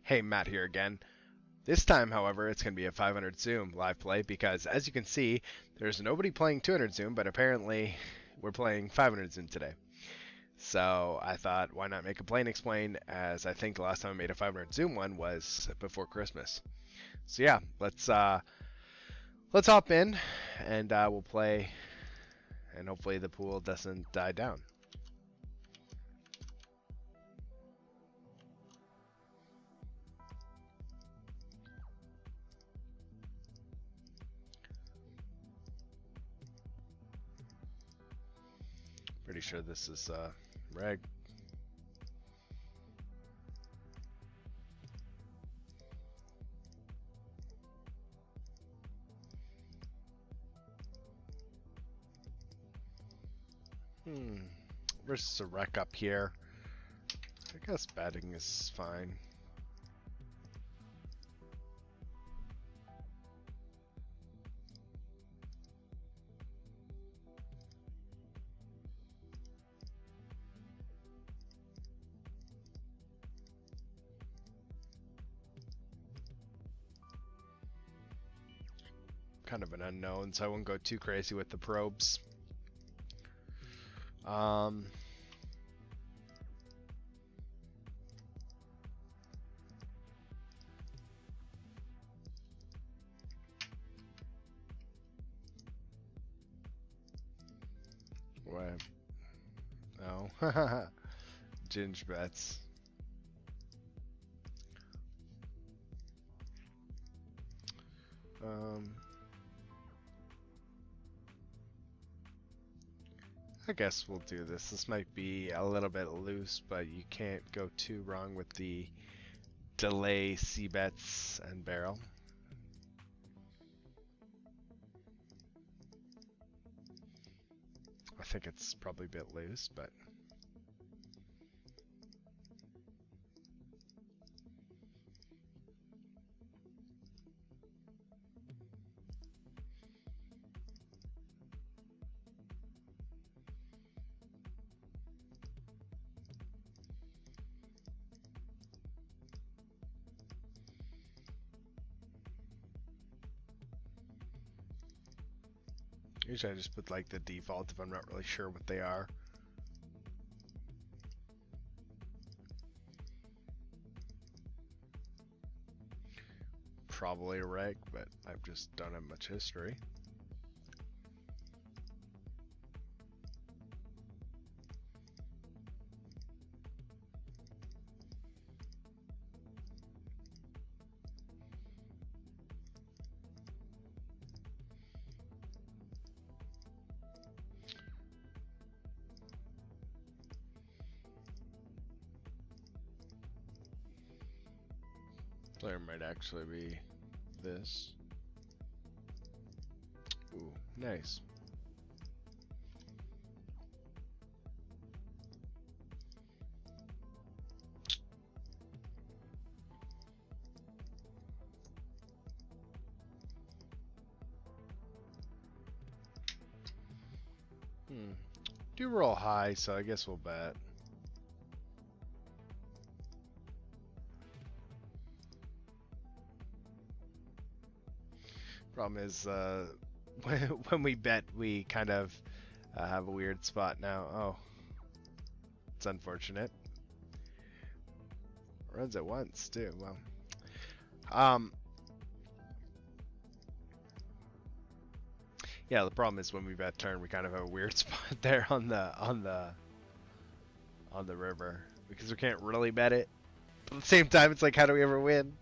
Hey, Matt here again. This time, however, it's going to be a 500 Zoom live play because, as you can see, there's nobody playing 200 Zoom, but apparently we're playing 500 Zoom today. So I thought, why not make a play and explain, as I think the last time I made a 500 Zoom one was before Christmas. So yeah, let's hop in and we'll play, and hopefully the pool doesn't die down. Pretty sure this is reg. Versus a wreck up here. I guess betting is fine. Kind of an unknown, so I won't go too crazy with the probes. What? No. Ginge bets. I guess we'll do this. This might be a little bit loose, but you can't go too wrong with the delay C bets and barrel. I think it's probably a bit loose, but usually I just put like the default if I'm not really sure what they are. Probably a reg, but I just don't have much history. Player might actually be this. Ooh, nice. Do roll high, so I guess we'll bet. Problem is, when we bet, we kind of have a weird spot now. Oh, it's unfortunate. Runs at once too. Well, yeah. The problem is when we bet turn, we kind of have a weird spot there on the river because we can't really bet it. But at the same time, it's like, how do we ever win?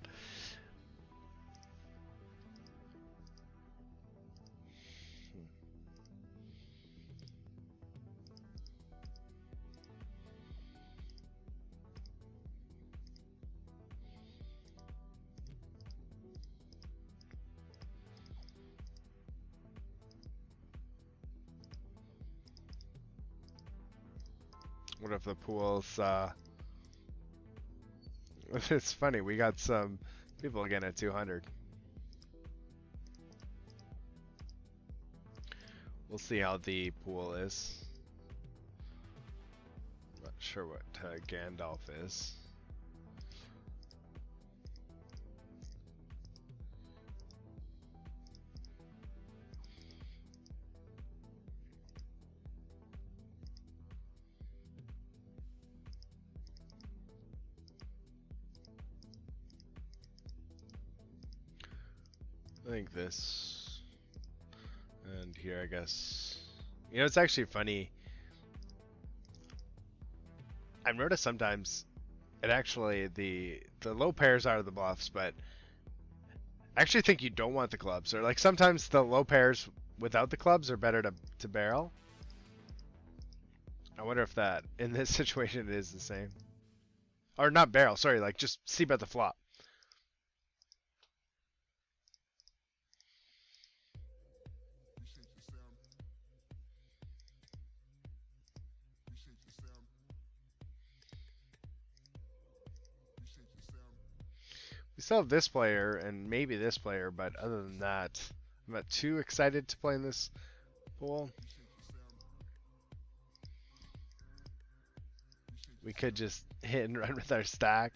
What if the pool's it's funny, we got some people again at 200. We'll see how the pool is. Not sure what Gandalf is. think this, and here I guess. You know, it's actually funny. I've noticed sometimes it actually the low pairs are the bluffs, but I actually think you don't want the clubs. Or like sometimes the low pairs without the clubs are better to barrel. I wonder if that in this situation it is the same. Or not barrel, sorry, like just see bet the flop. We still have this player and maybe this player, but other than that, I'm not too excited to play in this pool. We could just hit and run with our stack.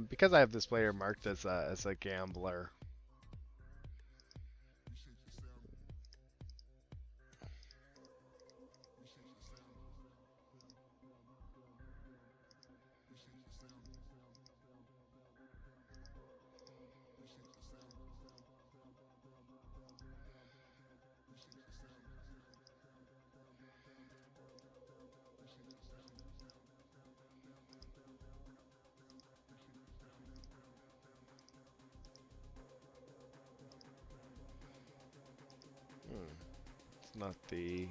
Because I have this player marked as a gambler. It's not the...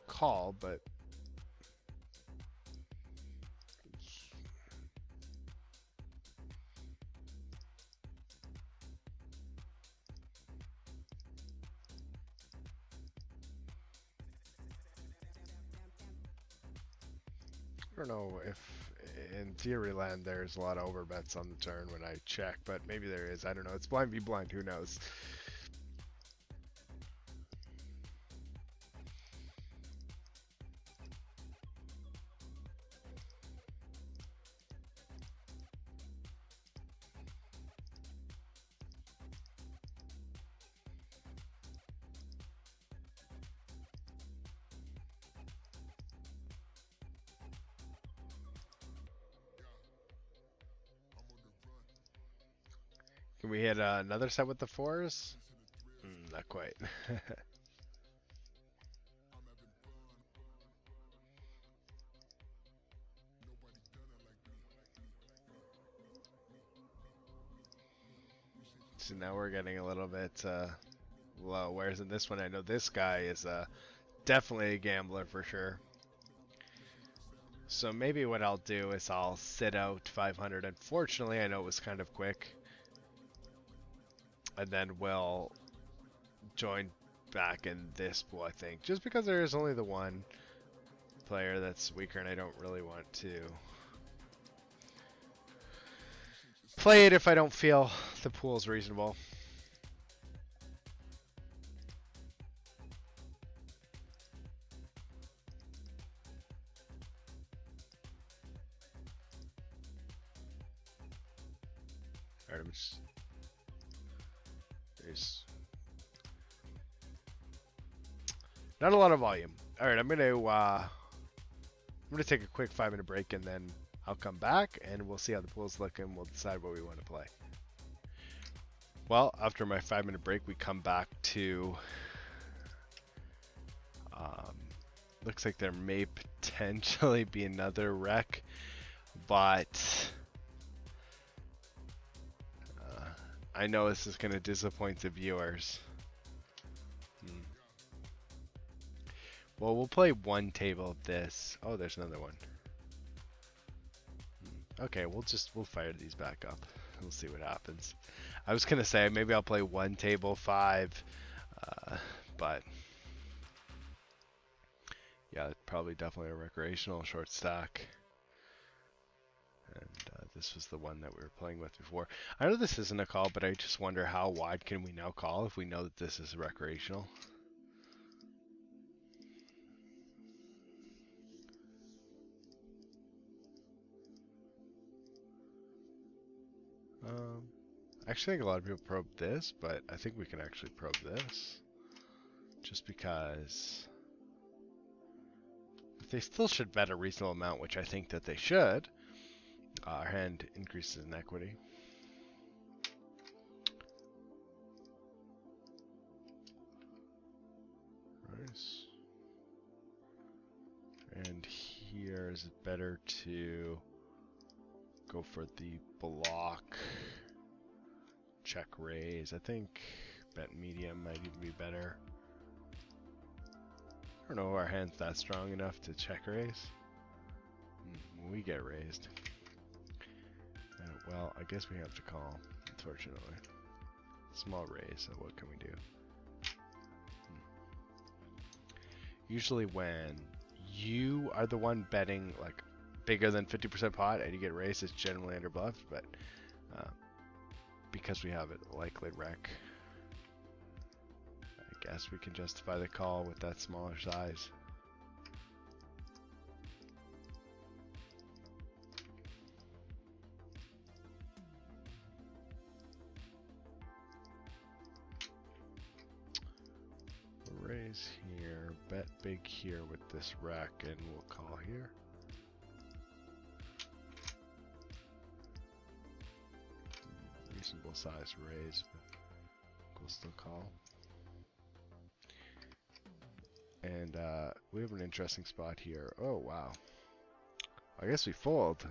Call, but... I don't know if in theory land there's a lot of overbets on the turn when I check, but maybe there is. I don't know. It's blind v blind. Who knows? Can we hit another set with the fours? Not quite. So now we're getting a little bit low. Whereas in this one, I know this guy is definitely a gambler for sure. So maybe what I'll do is I'll sit out 500. Unfortunately, I know it was kind of quick. And then we'll join back in this pool, I think. Just because there is only the one player that's weaker and I don't really want to play it if I don't feel the pool is reasonable. Alright, I'm just... There's not a lot of volume. Alright, I'm gonna take a quick 5-minute break and then I'll come back and we'll see how the pool's looking and we'll decide what we want to play. Well, after my 5-minute break, we come back to looks like there may potentially be another wreck, but I know this is going to disappoint the viewers. Well, we'll play one table of this. Oh, there's another one. Okay, we'll fire these back up. We'll see what happens. I was gonna say maybe I'll play one table 5, but yeah, probably definitely a recreational short stack. And this was the one that we were playing with before. I know this isn't a call, but I just wonder how wide can we now call if we know that this is recreational. Actually, I think a lot of people probe this, but I think we can actually probe this. Just because if they still should bet a reasonable amount, which I think that they should, our hand increases in equity. Nice. And here, is it better to go for the block, check raise? I think bet medium might even be better. I don't know if our hand's that strong enough to check raise. We get raised. Well, I guess we have to call, unfortunately. Small raise, so what can we do? Usually when you are the one betting like bigger than 50% pot and you get raised, it's generally under bluffed, but because we have it likely wreck, I guess we can justify the call with that smaller size. We'll raise here, bet big here with this rack, and we'll call here. Reasonable size raise, but we'll still call. And we have an interesting spot here. Oh, wow. I guess we fold.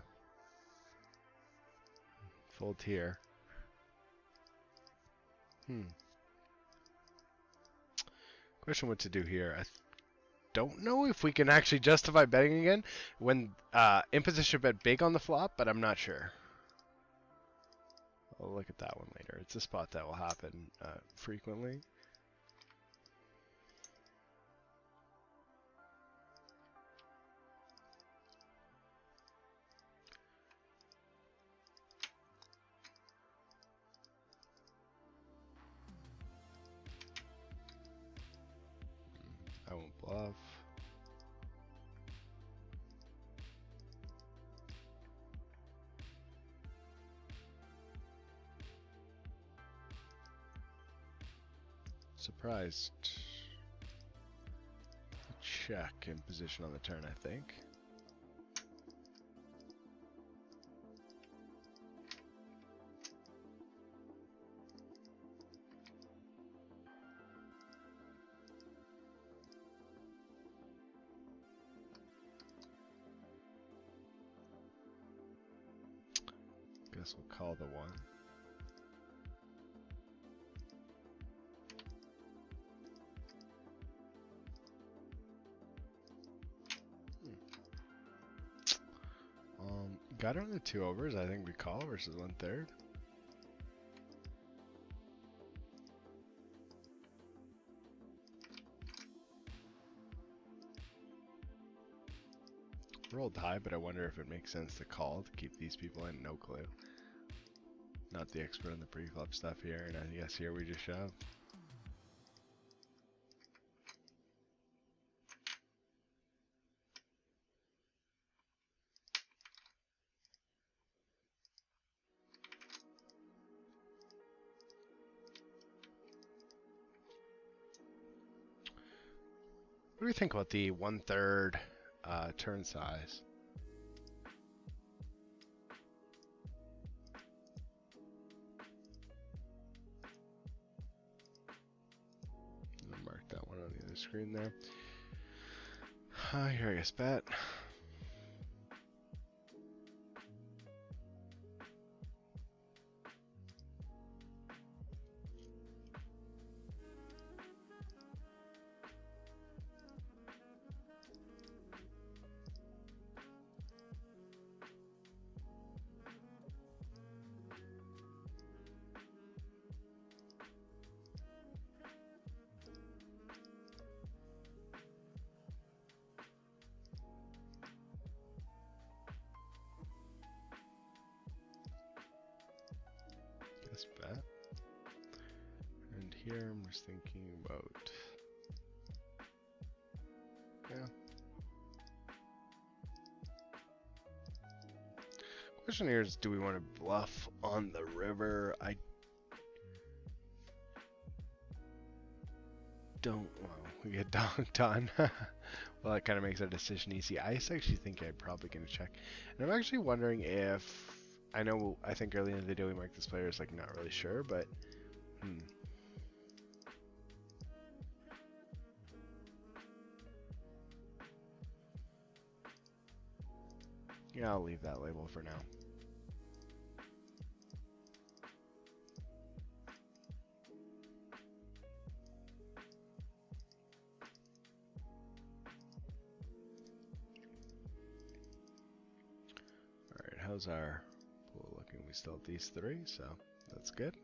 Fold here. Question what to do here. I don't know if we can actually justify betting again when in position bet big on the flop, but I'm not sure. I'll look at that one later. It's a spot that will happen frequently. I won't bluff. Surprised. Check in position on the turn, I think. Guess we'll call the one. Got her on the 2 overs. I think we call versus 1/3. Rolled high, but I wonder if it makes sense to call to keep these people in. No clue. Not the expert on the pre-flop stuff here, and I guess here we just shove. What do we think about the 1/3 turn size? I'll mark that one on the other screen there. Here I guess bet. Bet. And here I'm just thinking about, yeah. Question here is, do we want to bluff on the river? I don't, well, we get donked on. Well, that kind of makes our decision easy. I actually think I'm probably going to check. And I'm actually wondering if, I think early in the video we marked this player as like not really sure, but, yeah, I'll leave that label for now. Alright, how's our pool looking? We still have these three, so that's good.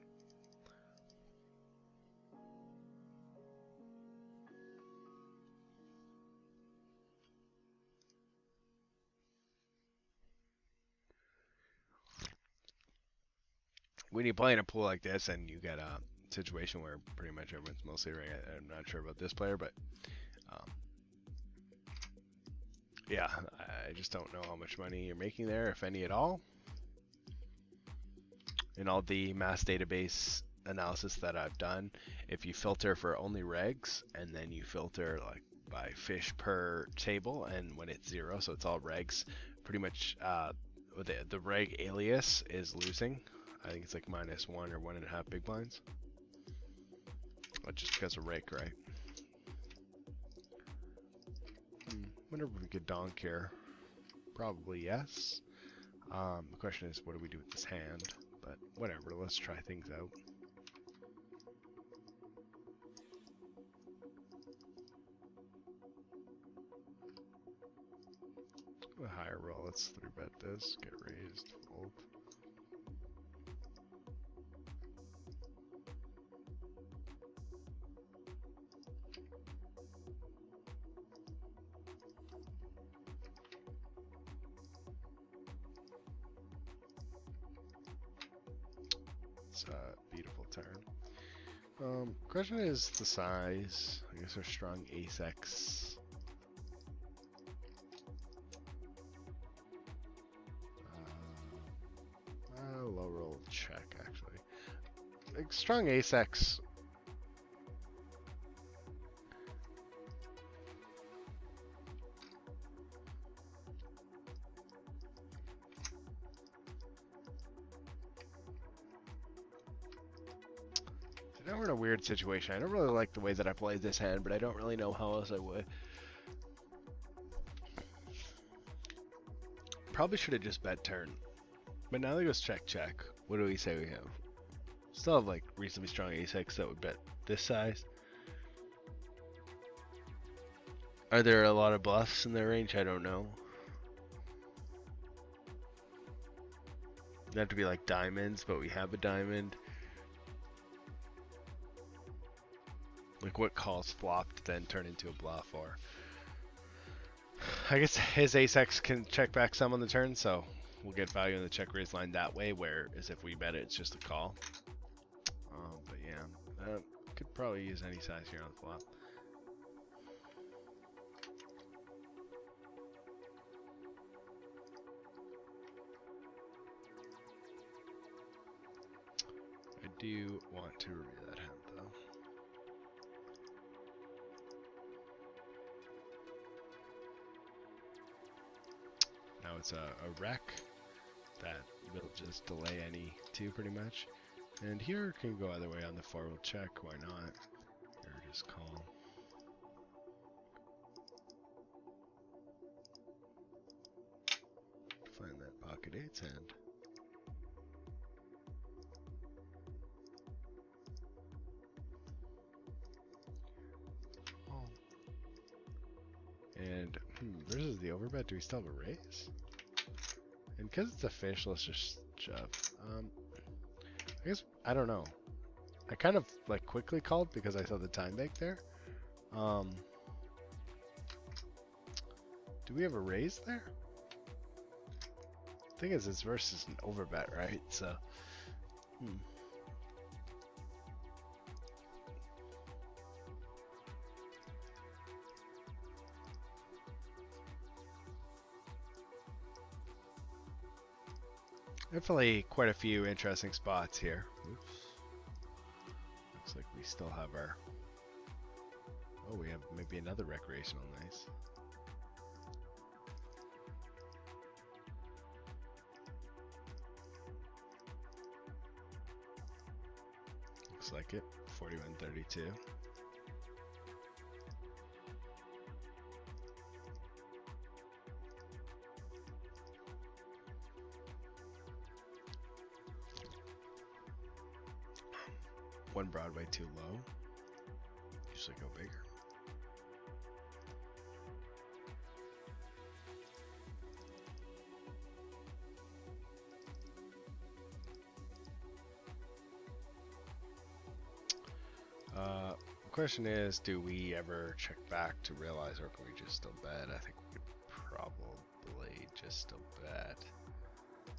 When you play in a pool like this and you get a situation where pretty much everyone's mostly ring, I'm not sure about this player, but yeah, I just don't know how much money you're making there, if any at all. In all the mass database analysis that I've done, if you filter for only regs and then you filter like by fish per table, and when it's 0, so it's all regs, pretty much the reg alias is losing. I think it's like -1 or 1.5 big blinds. Just because of rake, right? Wonder if we could donk here. Probably yes. The question is, what do we do with this hand? But whatever, let's try things out. A higher roll, let's 3-bet this, get raised, fold. It's a beautiful turn. Question is the size. I guess our strong ace-X. Low roll check, actually. Like, strong ace-X. Now we're in a weird situation. I don't really like the way that I played this hand, but I don't really know how else I would. Probably should have just bet turn. But now that goes check, check. What do we say we have? Still have like reasonably strong ace-X that would bet this size. Are there a lot of bluffs in their range? I don't know. It'd have to be like diamonds, but we have a diamond. Like what calls flopped then turn into a bluff, or I guess his ace-X can check back some on the turn, so we'll get value in the check raise line that way, whereas if we bet it, it's just a call. But yeah, could probably use any size here on the flop. I do want to review that hand though. Now it's a wreck that will just delay any 2 pretty much. And here can go either way on the 4, we'll check, why not? Here, just call. Find that pocket 8's hand. Oh. And, versus the overbet, do we still have a raise? And because it's a fish, let's just shove. I guess, I don't know. I kind of like quickly called because I saw the time bank there. Do we have a raise there? Thing is, it's versus an overbet, right? So, definitely quite a few interesting spots here. Oops. Looks like we still have our Oh, we have maybe another recreational. Nice. Looks like it. 41.32. One Broadway too low. Usually go bigger. The question is, do we ever check back to realize, or can we just still bet? I think we could probably just still bet.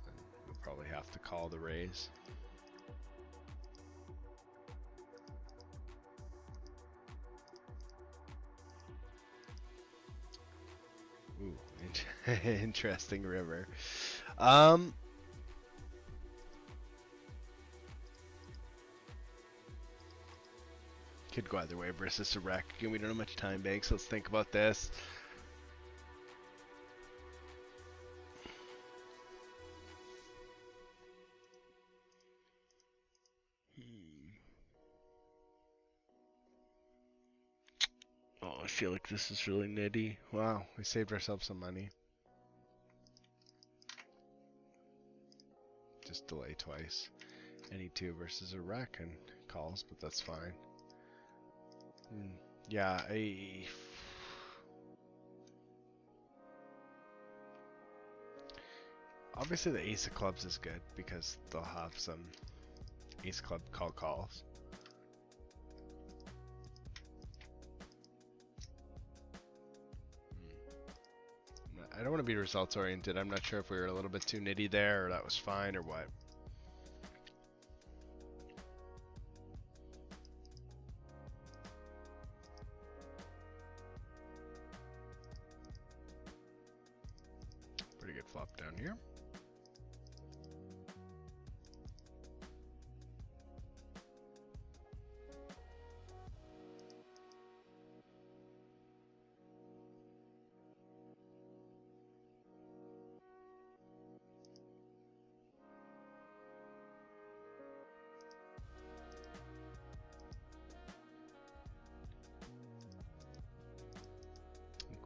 And we'll probably have to call the raise. Ooh, interesting river. Could go either way versus a wreck. Again, we don't have much time, Banks. Let's think about this. Oh, I feel like this is really nitty. Wow, we saved ourselves some money. Just delay twice. Any two versus a wreck and calls, but that's fine. Yeah, obviously the ace of clubs is good because they'll have some ace club calls. I don't want to be results oriented. I'm not sure if we were a little bit too nitty there or that was fine or what. Pretty good flop down here.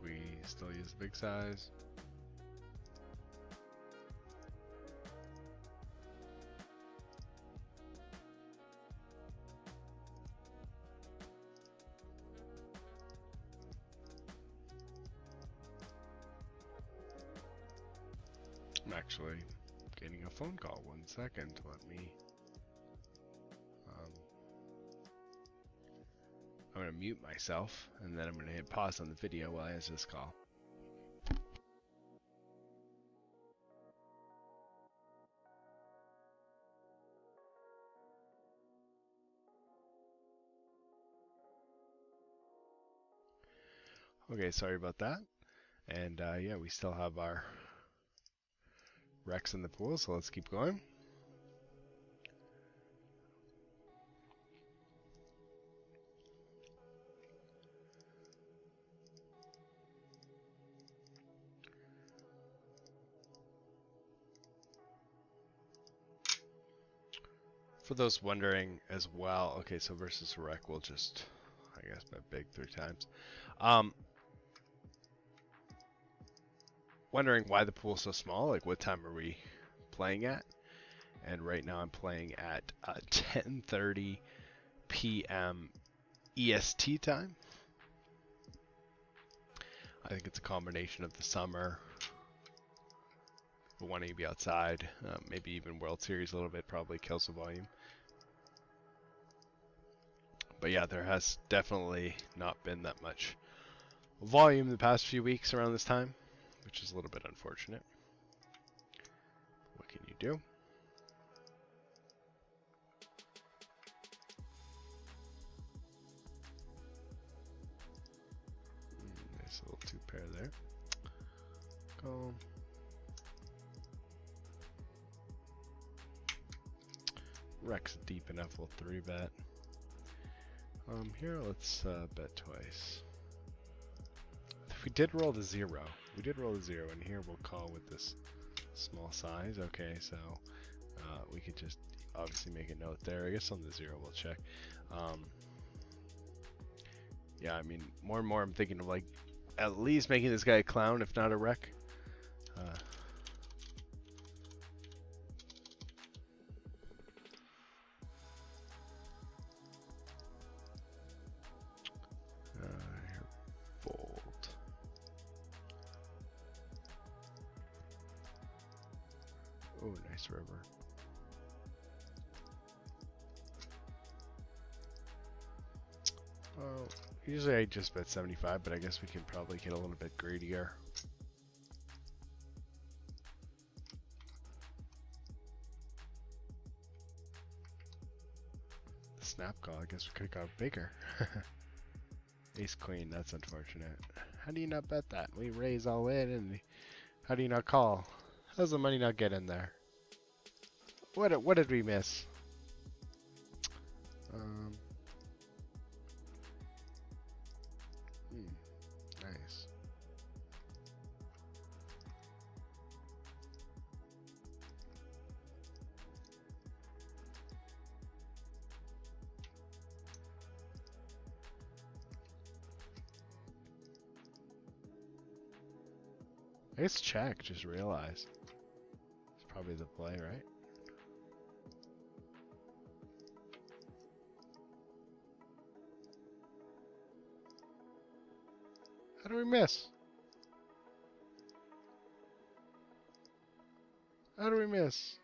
We still use the big size. I'm actually getting a phone call. 1 second. Let me. I'm going to mute myself, and then I'm going to hit pause on the video while I answer this call. Okay, sorry about that. And yeah, we still have our wrecks in the pool, so let's keep going. For those wondering as well, okay, so versus a wreck, we'll just, I guess, bet big 3 times. Wondering why the pool's so small, like what time are we playing at? And right now I'm playing at 10:30 p.m. EST time. I think it's a combination of the summer, wanting to be outside, maybe even World Series a little bit probably kills the volume. But yeah, there has definitely not been that much volume the past few weeks around this time, which is a little bit unfortunate. What can you do? Nice little 2-pair there. Go. Wreck's deep enough, we'll 3-bet. Here let's bet twice. If we did roll the 0, and here we'll call with this small size. Okay, so we could just obviously make a note there. I guess on the 0 we'll check. Yeah, I mean, more and more I'm thinking of like at least making this guy a clown, if not a wreck. Here, fold. Oh, nice river. Well, usually I just bet 75, but I guess we can probably get a little bit greedier. The snap call, I guess we could have got bigger. Ace queen, that's unfortunate. How do you not bet that? We raise all in, and how do you not call? How's the money not get in there? What did we miss? Nice. I guess check, just realize. It's probably the play, right? How do we miss? How do we miss?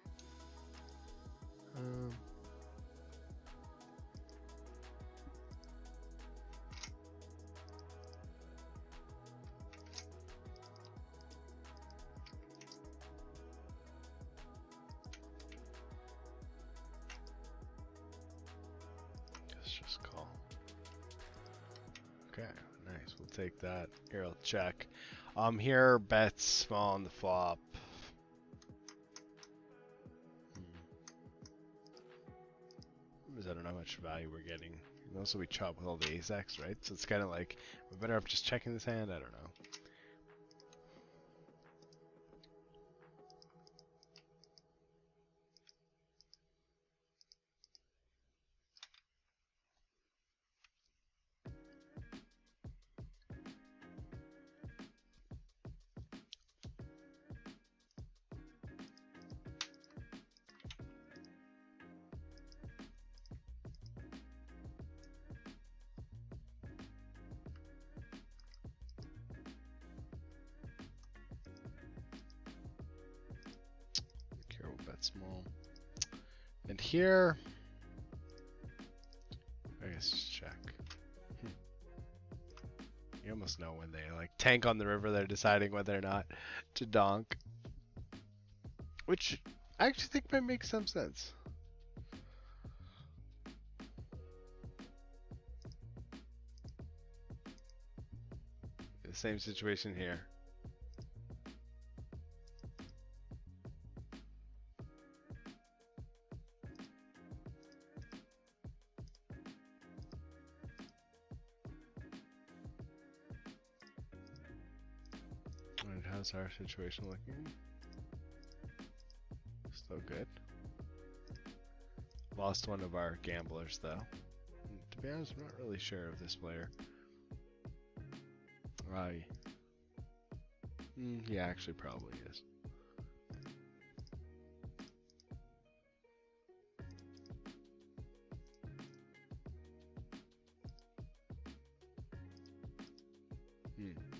Let's just call. Okay, nice. We'll take that. Here, I'll check. Here, bet small on the flop. I don't know how much value we're getting. And also, we chop with all the ace X, right? So it's kind of like, we're better off just checking this hand. I don't know. Here we'll bet small. And here, I guess just check. You almost know when they like tank on the river, they're deciding whether or not to donk. Which I actually think might make some sense. The same situation here. And how's our situation looking? Still good. Lost one of our gamblers though. And to be honest, I'm not really sure of this player. Yeah, actually probably is.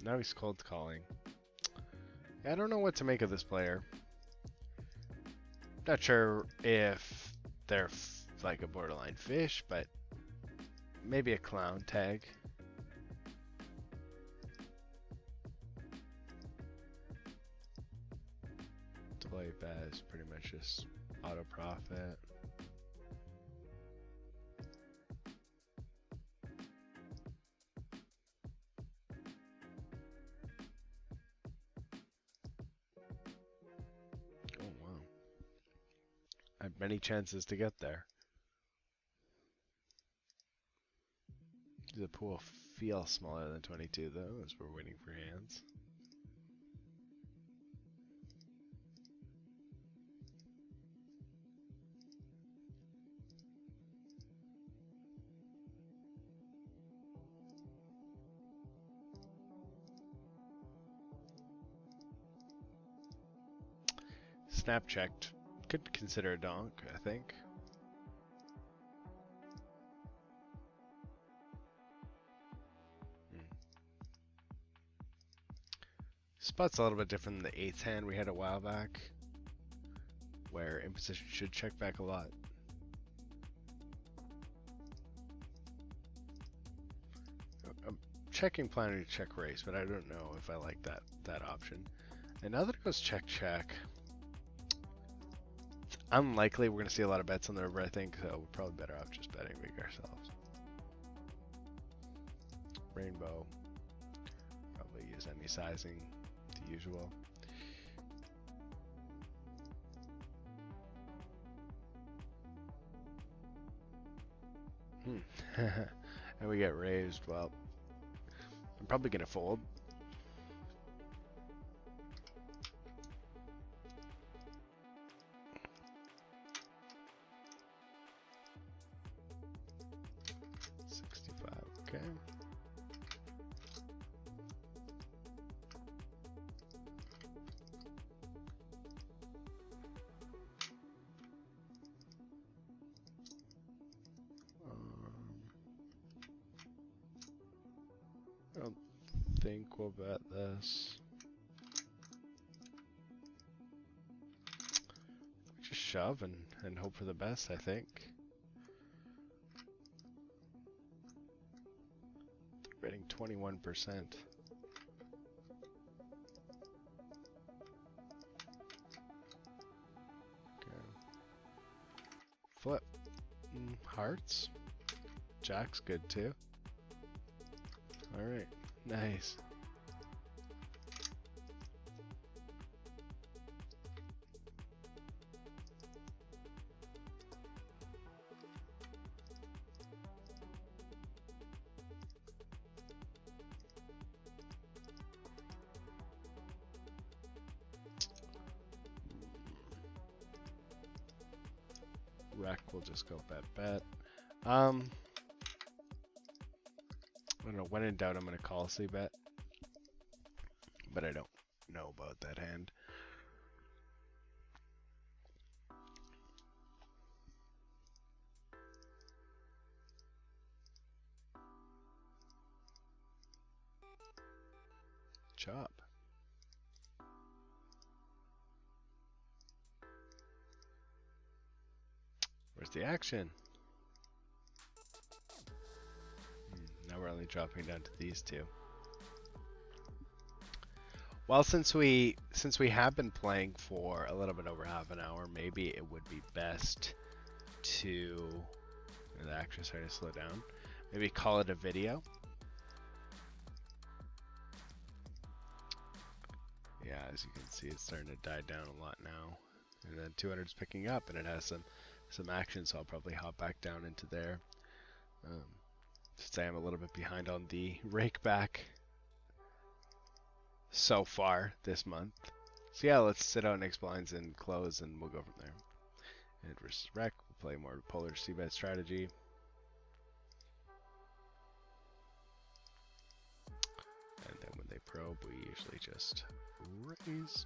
Now he's cold calling. I don't know what to make of this player. Not sure if they're like a borderline fish, but maybe a clown tag. Delay bet is pretty much just auto profit. Oh wow. I have many chances to get there. The pool feels smaller than 22 though, as we're waiting for hands. Snap checked. Could consider a donk, I think. Spot's a little bit different than the 8th hand we had a while back, where imposition should check back a lot. I'm checking planning to check raise, but I don't know if I like that option. And now that it goes check check, it's unlikely we're going to see a lot of bets on the river, I think, so we're probably better off just betting big ourselves. Rainbow, probably use any sizing, the usual. And we get raised. Well, I'm probably gonna fold. Okay. I don't think we'll bet this. Just shove and hope for the best, I think. They're betting 21%. Okay. Flip. Hearts. Jack's good too. Alright, nice. Wreck, we'll just go bet. I don't know, when in doubt I'm going to call c-bet, but I don't know about that hand. Chop. Where's the action? Now we're only dropping down to these two. Well, since we have been playing for a little bit over half an hour, maybe it would be best to, the action's starting to slow down, maybe call it a video. Yeah, as you can see, it's starting to die down a lot now. And then 200's picking up, and it has some action, so I'll probably hop back down into there. Since I am a little bit behind on the rake back so far this month. So yeah, let's sit out next blinds and close, and we'll go from there. And versus rec, we'll play more polar c-bet strategy. And then when they probe, we usually just raise.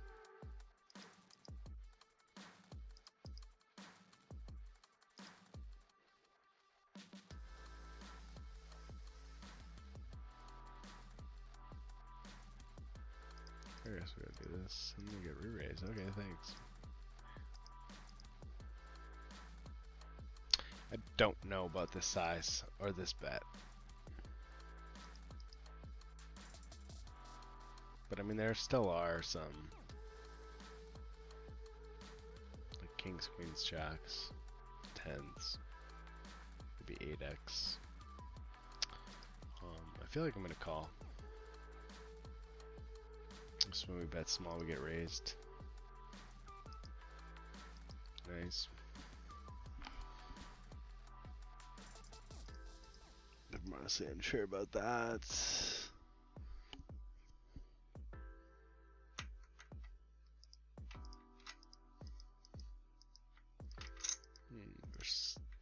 I guess we gotta do this and then get re-raised. Okay, thanks. I don't know about this size or this bet. But I mean, there still are some like kings, queens, jacks, tens, maybe 8x. I feel like I'm gonna call. Just when we bet small, we get raised. Nice. I'm honestly unsure about that.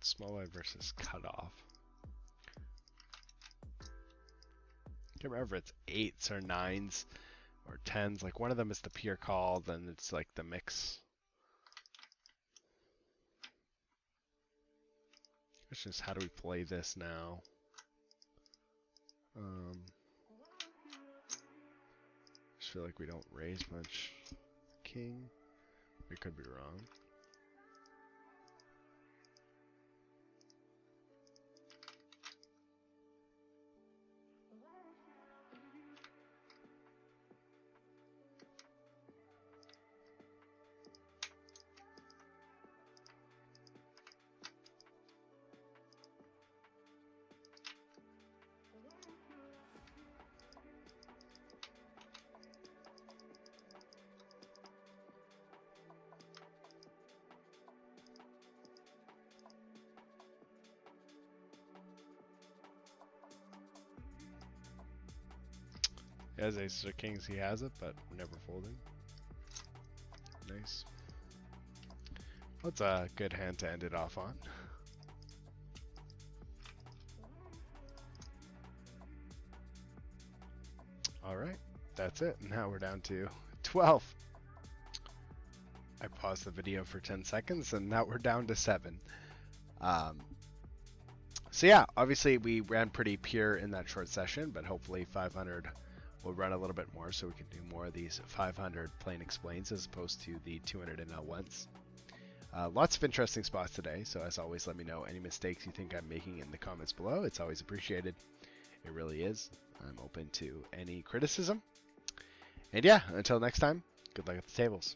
Small blind versus cutoff. Can't remember if it's 8s or 9s or 10s. Like one of them is the pure call, then it's like the mix. It's just how do we play this now? Just feel like we don't raise much. King. We could be wrong. He has aces or kings, he has it, but we're never folding. Nice. That's a good hand to end it off on. Alright, that's it. Now we're down to 12. I paused the video for 10 seconds and now we're down to 7. So yeah, obviously we ran pretty pure in that short session, but hopefully 500 will run a little bit more so we can do more of these 500 plain explains as opposed to the 200 and L1s. Lots of interesting spots today, so as always, let me know any mistakes you think I'm making in the comments below. It's always appreciated. It really is. I'm open to any criticism. And yeah, until next time, good luck at the tables.